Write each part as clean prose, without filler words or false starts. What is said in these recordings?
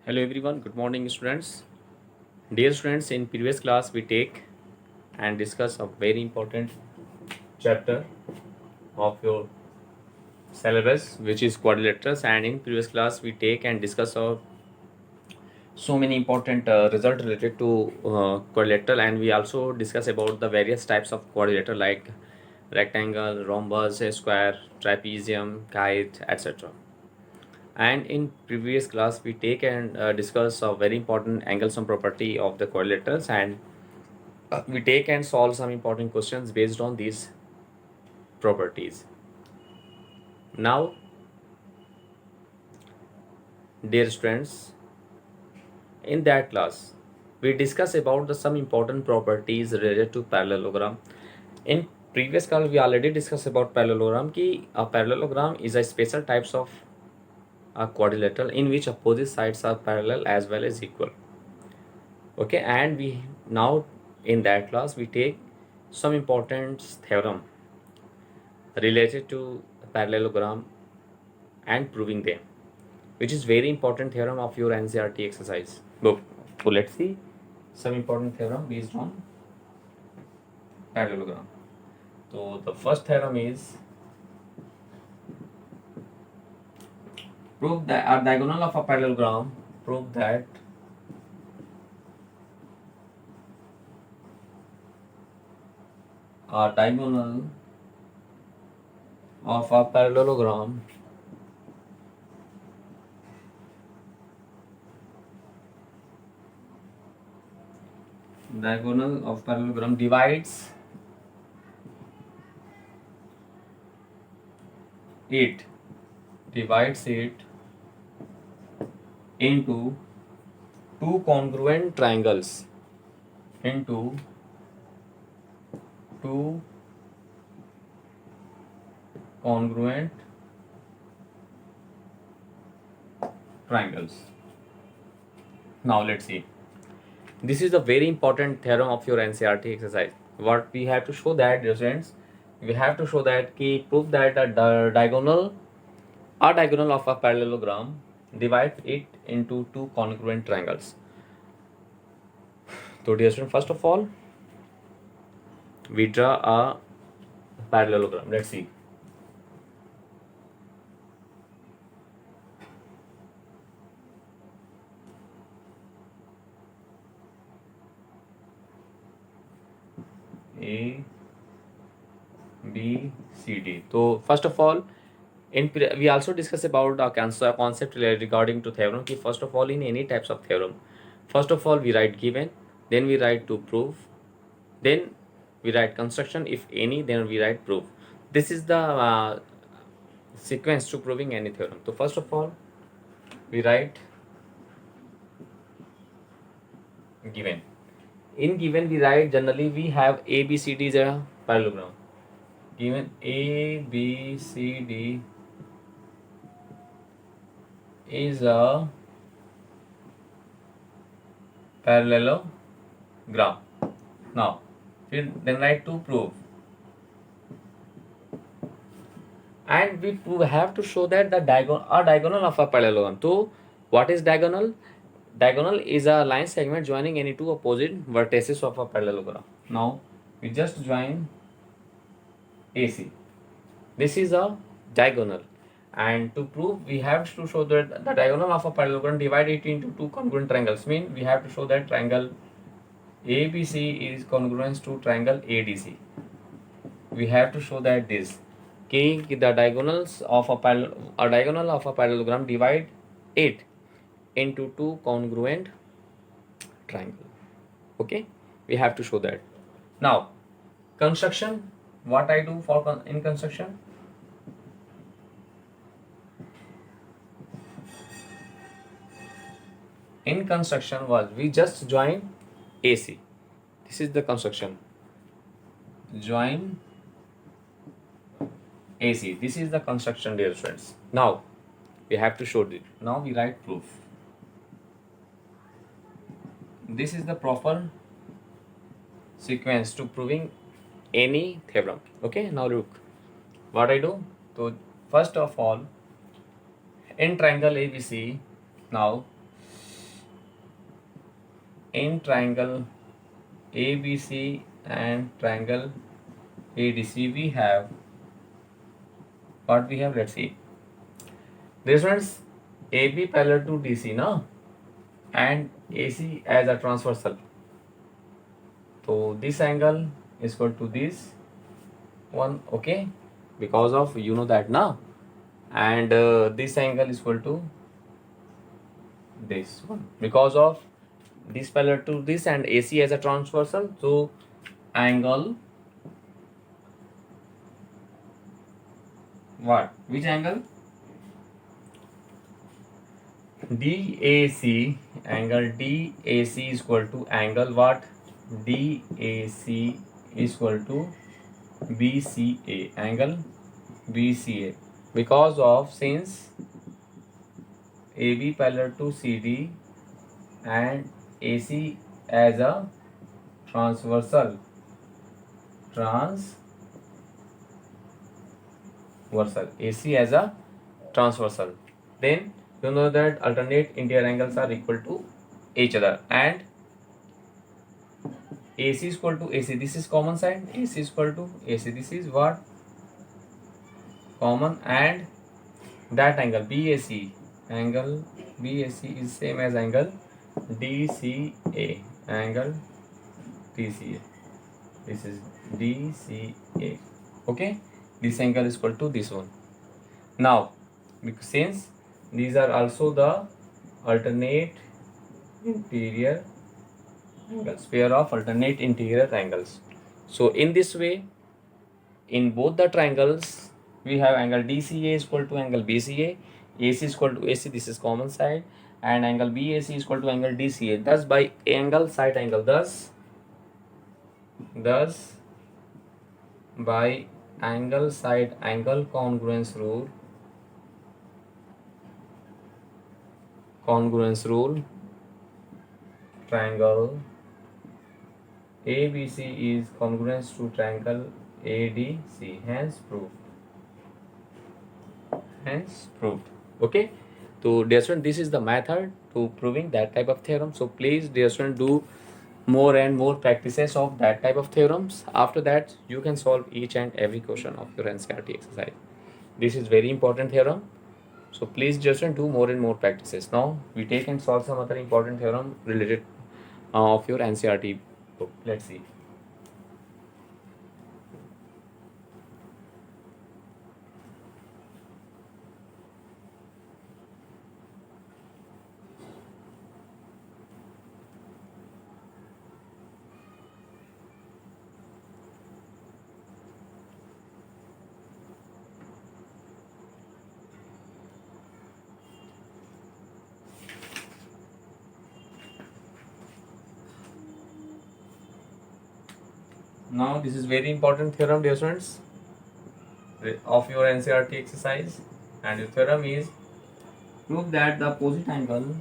Hello everyone, good morning students. Dear students, in previous class we take and discuss a very important chapter of your syllabus which is quadrilaterals, and in previous class we take and discuss so many important result related to quadrilateral, and we also discuss about the various types of quadrilateral like rectangle, rhombus, square, trapezium, kite, etc. And in previous class we take and discuss a very important angle sum property of the quadrilaterals, and we take and solve some important questions based on these properties. Now, dear students, in that class we discuss about the some important properties related to parallelogram. In previous class we already discussed about parallelogram ki a parallelogram is a special types of a quadrilateral in which opposite sides are parallel as well as equal. Okay, and we now in that class we take some important theorem related to parallelogram and proving them, which is very important theorem of your NCERT exercise book. So let's see some important theorem based on parallelogram. So the first theorem is prove that a diagonal of a parallelogram. Prove that a diagonal of a parallelogram divides it into two congruent triangles into two congruent triangles. Now let's see. This is a very important theorem of your NCERT exercise. What we have to show that, dear students, we have to show that prove that a diagonal of a parallelogram divides it into two congruent triangles. So dear student, first of all we draw a parallelogram. Let's see. A, B, C, D. So first of all, we also discuss about a concept regarding to theorem. First of all, in any types of theorem, first of all we write given, then we write to prove, then we write construction if any, then we write proof. This is the sequence to proving any theorem. So first of all we write given. In given we write, generally we have A, B, C, D is a parallelogram. Given A, B, C, D is a parallelogram. Now then write to prove, and we have to show that the diagonal of a parallelogram. So what is diagonal? Diagonal is a line segment joining any two opposite vertices of a parallelogram. Now we just join AC. This is a diagonal, and to prove we have to show that the diagonal of a parallelogram divide it into two congruent triangles. Mean we have to show that triangle ABC is congruent to triangle ADC. We have to show that this the diagonals of a diagonal of a parallelogram divide it into two congruent triangle. Okay, we have to show that. Now construction, what I do for in construction, was we just join AC. This is the construction, join AC. This is the construction, dear friends. Now we have to show it. Now we write proof. This is the proper sequence to proving any theorem. Okay, now look what I do. So first of all, in triangle ABC, now in triangle ABC and triangle ADC, we have what we have. Let's see. This one's AB parallel to DC, no, and AC as a transversal. So this angle is equal to this one, okay, because of you know that now, and this angle is equal to this one because of this parallel to this and AC as a transversal. So angle, what, which angle? DAC, angle DAC is equal to angle what? DAC is equal to BCA, angle BCA, because of since AB parallel to CD and AC as a transversal, AC as a transversal, then you know that alternate interior angles are equal to each other, and AC is equal to AC, this is common side, AC is equal to AC, this is what, common, and that angle BAC, angle BAC is same as angle DCA, angle DCA, this is DCA, okay, this angle is equal to this one. Now since these are also the alternate interior angles, pair of alternate interior angles, so in this way in both the triangles we have angle DCA is equal to angle BCA, AC is equal to AC, this is common side, and angle BAC is equal to angle DCA. Thus by angle side angle, thus by angle side angle congruence rule, triangle ABC is congruent to triangle ADC, hence proved. Okay, so dear student, this is the method to proving that type of theorem. So please dear student, do more and more practices of that type of theorems. After that you can solve each and every question of your NCERT exercise. This is very important theorem, so please just do more and more practices. Now we take and solve some other important theorem related of your NCERT book. Let's see. Now this is very important theorem, dear students, of your NCERT exercise, and the theorem is prove that the opposite angles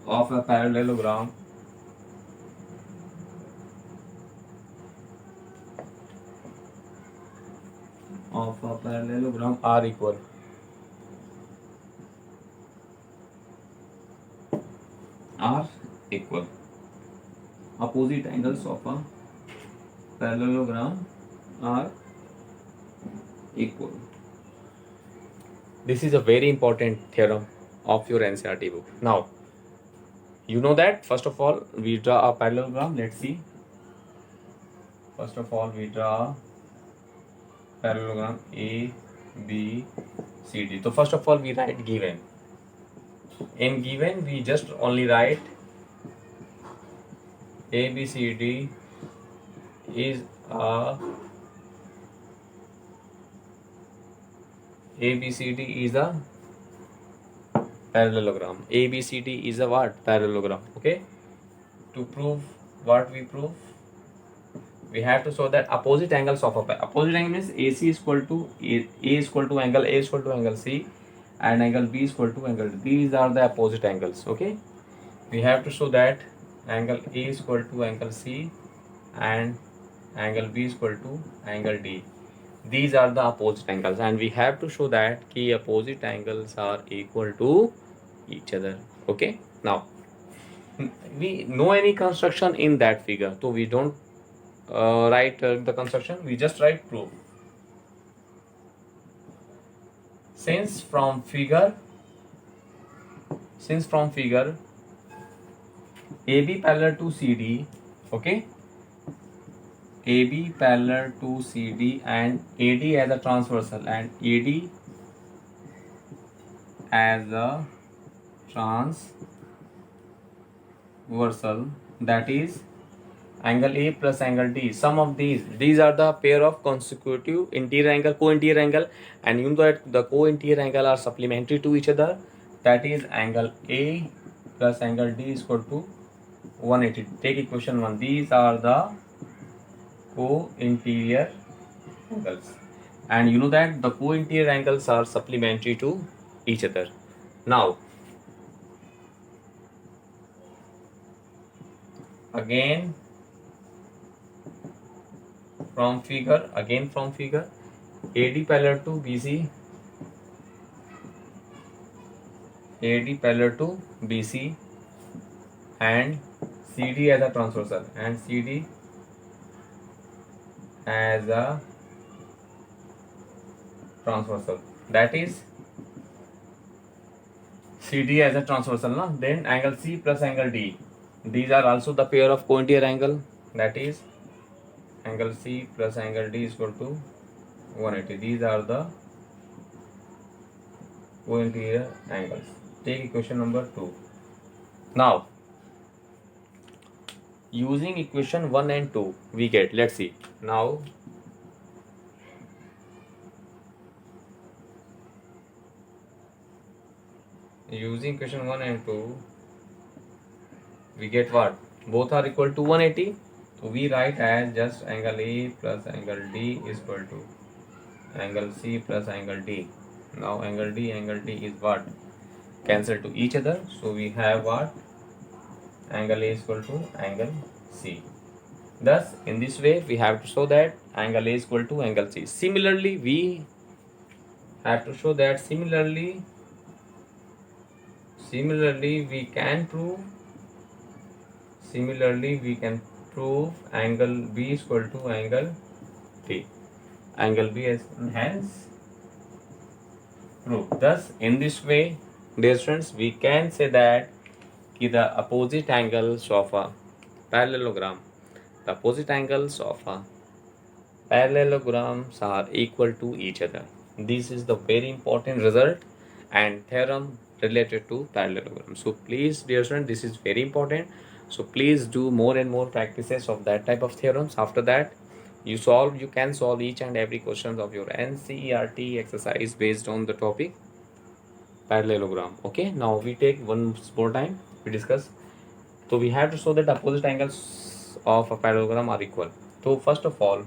of a parallelogram are equal. Opposite angles of a parallelogram are equal. This is a very important theorem of your NCERT book. Now you know that first of all we draw a parallelogram. Let's see. First of all we draw parallelogram A, B, C, D. So first of all we write given. In given we just only write A, B, C, D is a parallelogram. ABCD is a what? Parallelogram. Okay. To prove what we prove, we have to show that opposite angles of a opposite angle means AC is equal to A is equal to angle A is equal to angle C, and angle B is equal to angle D. These are the opposite angles. Okay. We have to show that angle A is equal to angle C and angle B is equal to angle D. These are the opposite angles, and we have to show that key opposite angles are equal to each other. Okay, now we know any construction in that figure, so we don't write the construction, we just write proof. Since from figure AB parallel to CD, okay, AB parallel to CD and AD as a transversal and AD as a transversal, that is angle A plus angle D. Sum of these are the pair of consecutive interior angle, co-interior angle, and you know that the co-interior angle are supplementary to each other. That is angle A plus angle D is equal to 180. Take equation 1. These are the co-interior angles, and you know that the co-interior angles are supplementary to each other. Now again from figure AD parallel to BC, AD parallel to BC and CD as a transversal and CD as a transversal, that is CD as a transversal, no? Then angle C plus angle D, these are also the pair of co-interior angle, that is angle C plus angle D is equal to 180. These are the co-interior angles. Take equation number 2. Now using equation 1 and 2 we get, let's see. Now using equation 1 and 2 we get what? Both are equal to 180. So we write as just angle A plus angle D is equal to angle C plus angle D. Now angle D is what? Cancel to each other. So we have what? Angle A is equal to angle C. Thus in this way we have to show that angle A is equal to angle C. Similarly we have to show that similarly we can prove angle B is equal to angle D. Angle B is hence proved. Thus in this way, dear students, we can say that the opposite angles of a parallelogram parallelograms are equal to each other. This is the very important result and theorem related to parallelogram. So please, dear students, this is very important. So please do more and more practices of that type of theorems. After that, you can solve each and every question of your NCERT exercise based on the topic parallelogram. Okay, now we take one more time, we discuss. So we have to show that the opposite angles of a parallelogram are equal. So first of all,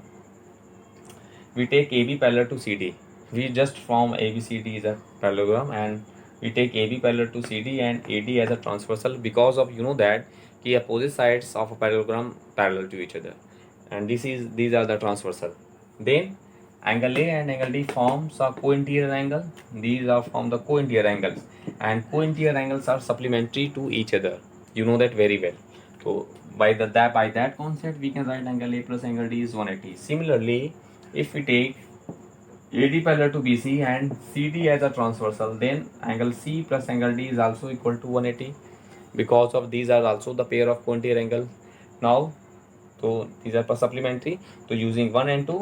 we take AB parallel to CD. We just form ABCD is a parallelogram and we take AB parallel to CD and AD as a transversal because of that the opposite sides of a parallelogram parallel to each other, and these are the transversal. Then angle A and angle D forms a co-interior angle. These are from the co-interior angles, and co-interior angles are supplementary to each other. You know that very well. So by that concept we can write angle A plus angle D is 180. Similarly, if we take AD parallel to BC and CD as a transversal, then angle C plus angle D is also equal to 180 because of these are also the pair of co-interior angle. Now, so these are supplementary. So using 1 and 2,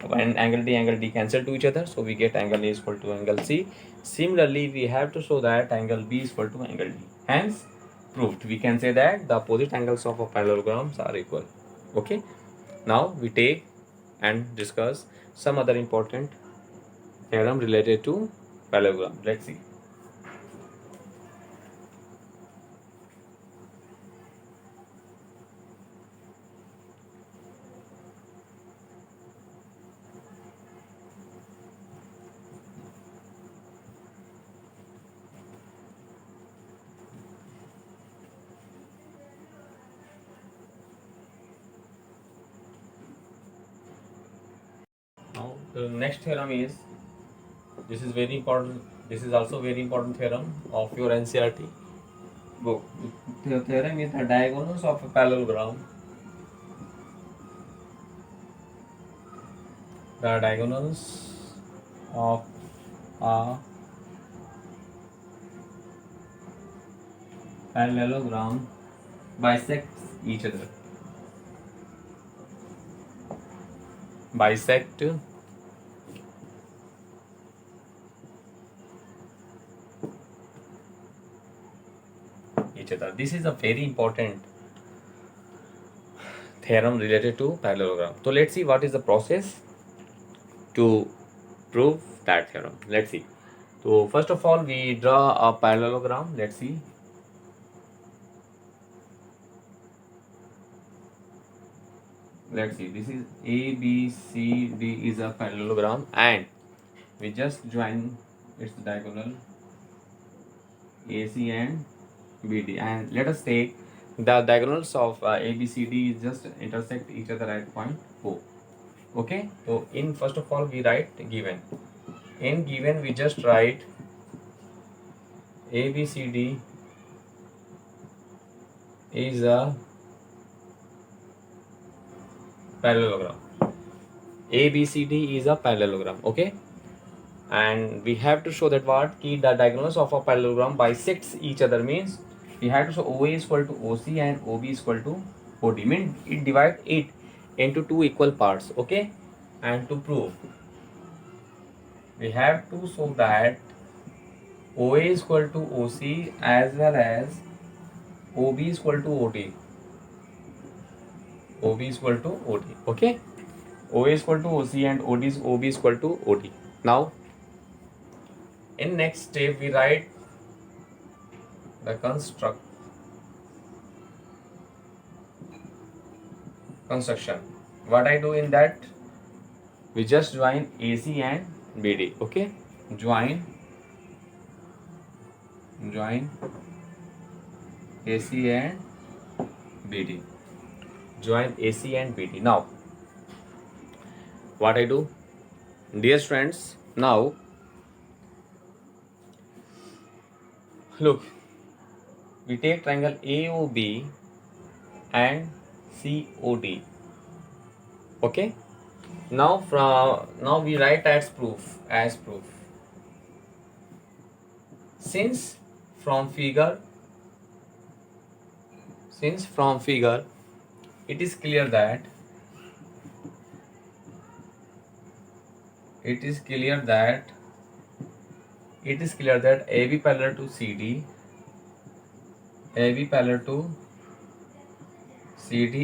when angle D cancel to each other, so we get angle A is equal to angle C. Similarly, we have to show that angle B is equal to angle D. Hence, proved. We can say that the opposite angles of a parallelograms are equal. Okay. Now we take and discuss some other important theorem related to parallelogram. Let's see. The next theorem is, this is very important. This is also very important theorem of your NCERT book. The theorem is the diagonals of a parallelogram. The diagonals of a parallelogram bisects each other. Bisect each other. This is a very important theorem related to parallelogram. So let's see what is the process to prove that theorem. Let's see. So first of all, we draw a parallelogram. Let's see. Let's see. This is A, B, C, D is a parallelogram, and we just join its diagonal AC and BD, and let us take the diagonals of ABCD just intersect each other at point O. Okay, so in first of all we write given. In given we just write ABCD is a parallelogram. ABCD is a parallelogram. Okay, and we have to show that what key the diagonals of a parallelogram bisects each other means we have to show OA is equal to OC and OB is equal to OD. Mean it divide it into two equal parts. Okay, and to prove we have to show that OA is equal to OC as well as OB is equal to OD. OB is equal to OD. Okay, OA is equal to OC and OB is equal to OD. Now in next step we write the construction. What I do in that, we just join AC and BD. Okay, join AC and BD. Join AC and BD. Now what I do, dear friends, now look, we take triangle AOB and COD. Okay, now we write as proof. Since from figure it is clear that AB parallel to CD,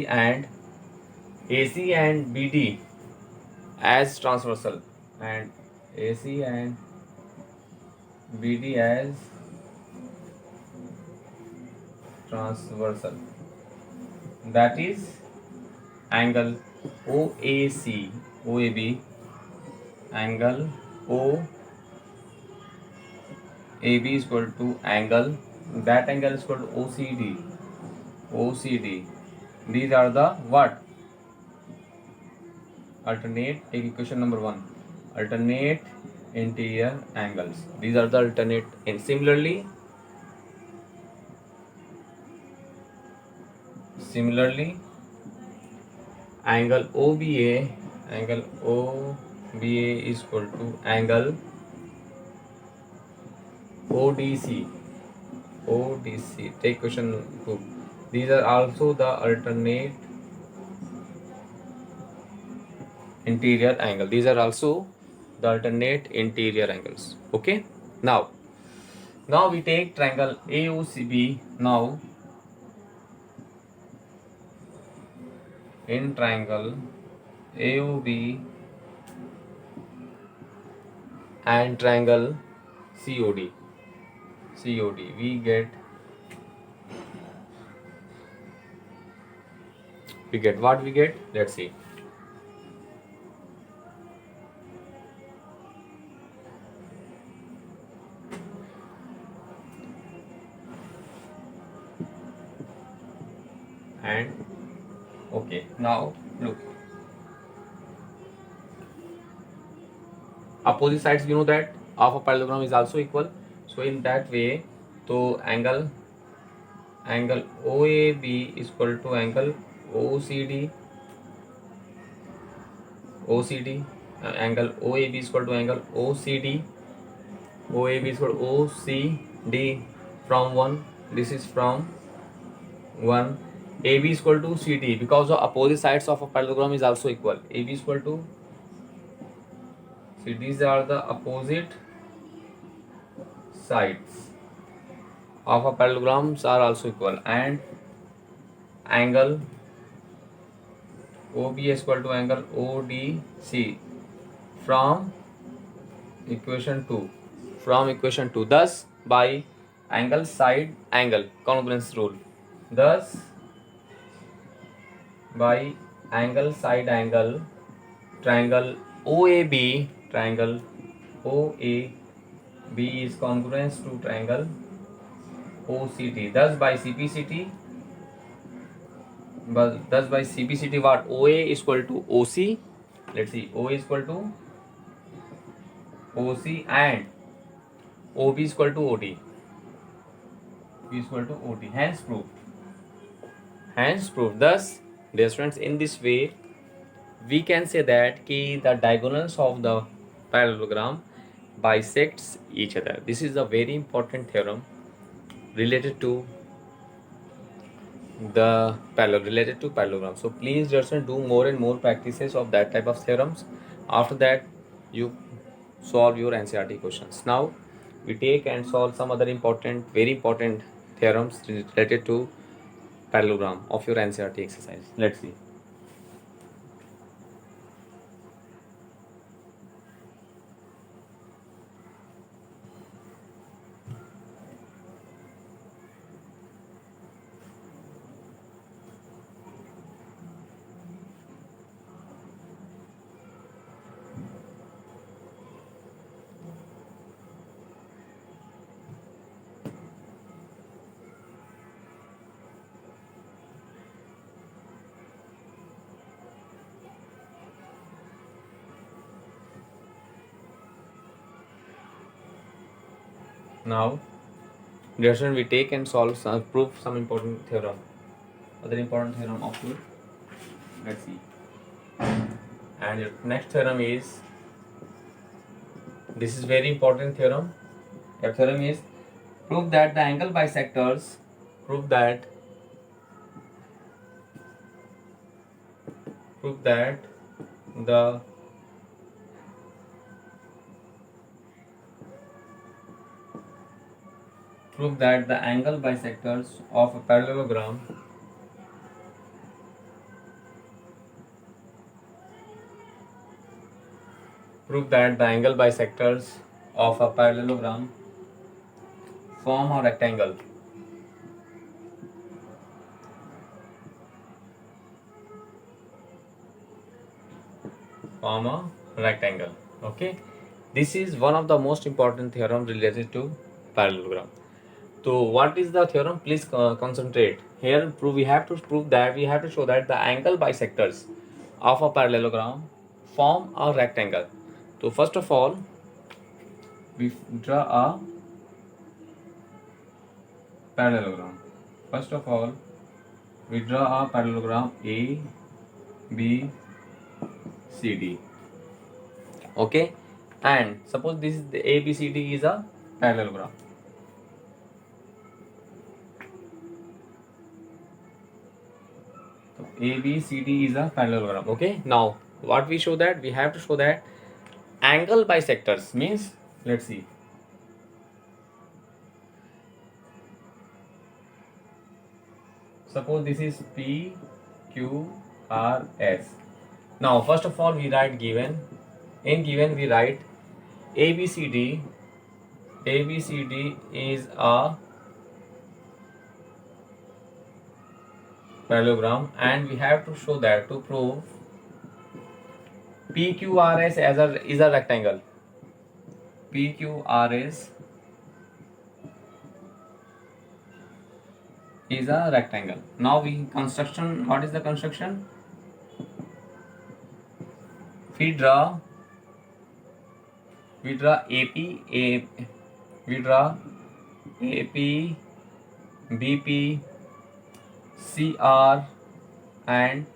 and AC and BD as transversal, and AC and BD as transversal. That is angle OAB, angle OAB is equal to angle, that angle is equal to OCD. These are the what? Alternate, take equation number 1. Alternate interior angles. These are the alternate, and similarly angle OBA is equal to angle ODC. Take question 2. These are also the alternate interior angle. These are also the alternate interior angles. Okay, now we take triangle AOCB. Now in triangle AOB and triangle COD, we get what we get. Let's see. And okay, now look, opposite sides you know that of a parallelogram is also equal. So in that way, so angle OAB is equal to angle OCD angle OAB is equal to angle OCD is equal to OCD from 1. This is from 1. AB is equal to CD because the opposite sides of a parallelogram is also equal. AB is equal to CD. These are the opposite sides of a parallelograms are also equal, and angle OB is equal to angle ODC from equation 2. Thus by angle side angle congruence rule, thus by angle side angle triangle OAB is congruent to triangle OCT. Thus by CPCT what? OA is equal to OC. Let's see, OA is equal to OC and OB is equal to OD. Hence proved. Thus, dear students, in this way, we can say that the diagonals of the parallelogram bisects each other. This is a very important theorem related to parallelogram. So please, dear students, do more and more practices of that type of theorems. After that, you solve your NCERT questions. Now we take and solve some other very important theorems related to parallelogram of your NCERT exercise. Let's see. Now, dear students, we take and prove some important theorem. Other important theorem of you. Let's see. And your next theorem is, this is very important theorem. Your theorem is prove that the angle bisectors the angle bisectors of a parallelogram form a rectangle. Okay, this is one of the most important theorem related to parallelogram. So what is the theorem? Please concentrate. Here we have to show that the angle bisectors of a parallelogram form a rectangle. So first of all, we draw a parallelogram. A, B, C, D. Okay, and suppose this is the A, B, C, D is a parallelogram. So A, B, C, D is a parallelogram. Okay, now what we show that? We have to show that angle bisectors means, let's see. Suppose this is P, Q, R, S. Now first of all we write given. In given we write ABCD is a parallelogram, and we have to show that to prove PQRS is a rectangle. PQRS is a rectangle. Now what is the construction? We draw we draw we draw AP, BP, CR and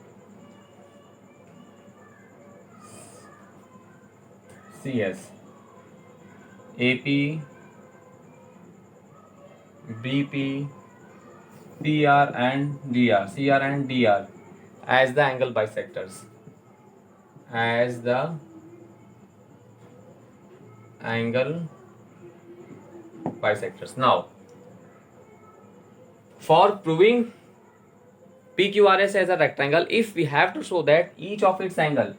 CS. AP, BP, CR and DR as the angle bisectors. As the angle bisectors. Now, for proving PQRS as a rectangle, if we have to show that each of its angle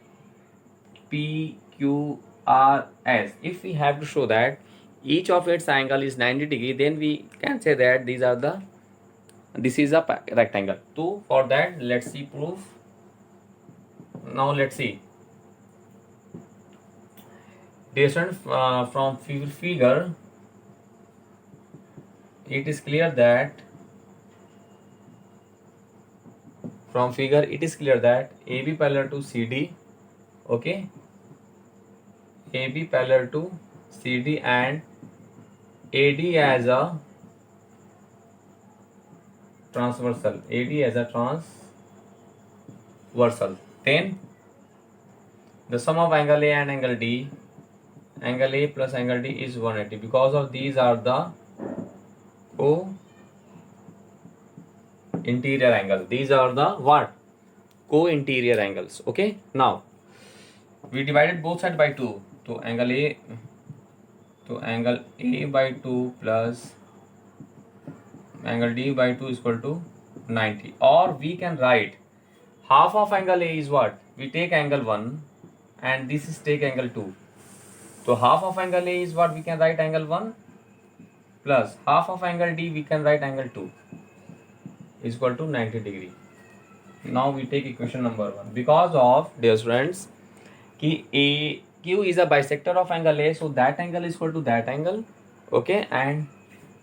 PQRS, if we have to show that each of its angle is 90 degree, then we can say that this is a rectangle. So for that, let's see proof. Now let's see. Descent from figure, it is clear that AB parallel to CD, okay, AB parallel to CD and AD as a transversal, then the sum of angle A and angle D, angle A plus angle D is 180, because of these are the co-interior angles. These are the what? Co-interior angles. Okay, now we divided both sides by 2, so angle A by 2 plus angle D by 2 is equal to 90. Or we can write half of angle A is what? We take angle 1 and this is take angle 2. So half of angle A is what? We can write angle 1 plus half of angle D, we can write angle 2 is equal to 90 degree. Now we take equation number 1. Because of, dear friends, Q is a bisector of angle A, so that angle is equal to that angle, okay, and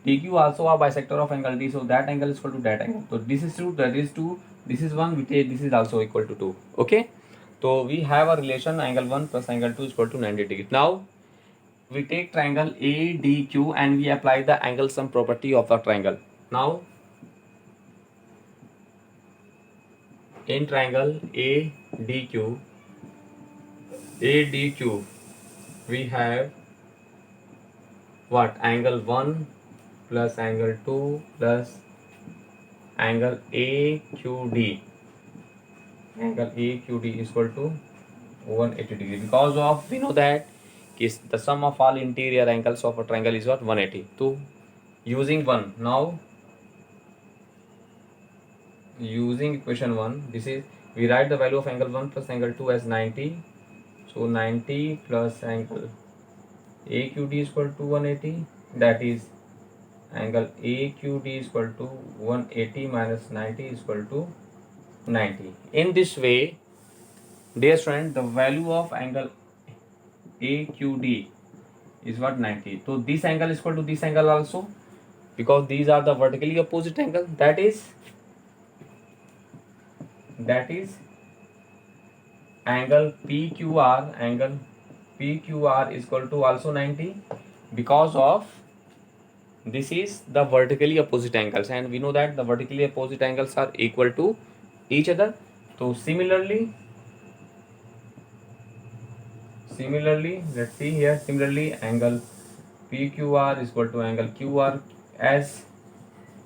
PQ also a bisector of angle D, so that angle is equal to that angle. So this is 2, that is 2, this is 1, we take this is also equal to 2, okay. So we have a relation angle 1 plus angle 2 is equal to 90 degree. Now we take triangle ADQ and we apply the angle sum property of the triangle. Now in triangle ADQ, we have what? Angle 1 plus angle 2 plus angle AQD. Angle AQD is equal to 180 degree, because of we know that the sum of all interior angles of a triangle is what? 180. So using 1, now using equation 1, this is, we write the value of angle 1 plus angle 2 as 90. So 90 plus angle AQD is equal to 180, that is angle AQD is equal to 180 minus 90 is equal to 90. In this way, dear friend, the value of angle AQD is what? 90. So this angle is equal to this angle also, because these are the vertically opposite angle, that is angle PQR is equal to also 90, because of this is the vertically opposite angles, and we know that the vertically opposite angles are equal to each other. So similarly, let's see here, similarly angle PQR is equal to angle QRS,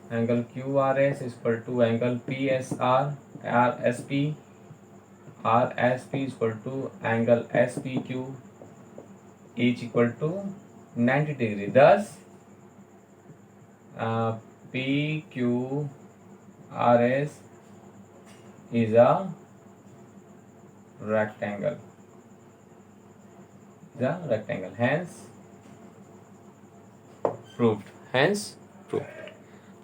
angle QRS is equal to angle PSR, RSP is equal to angle SPQ, each equal to 90 degree. Thus PQRS is a rectangle. Hence proved.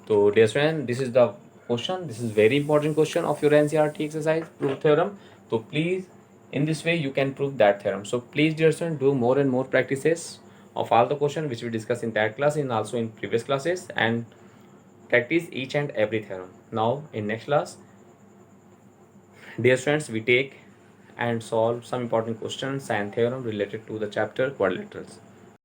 So dear friend, this is the question. This is very important question of your NCERT exercise, proof theorem. So please, in this way you can prove that theorem. So please, dear student, do more and more practices of all the question which we discussed in that class and also in previous classes, and practice each and every theorem. Now in next class, dear students, we take and solve some important questions and theorem related to the chapter quadrilaterals.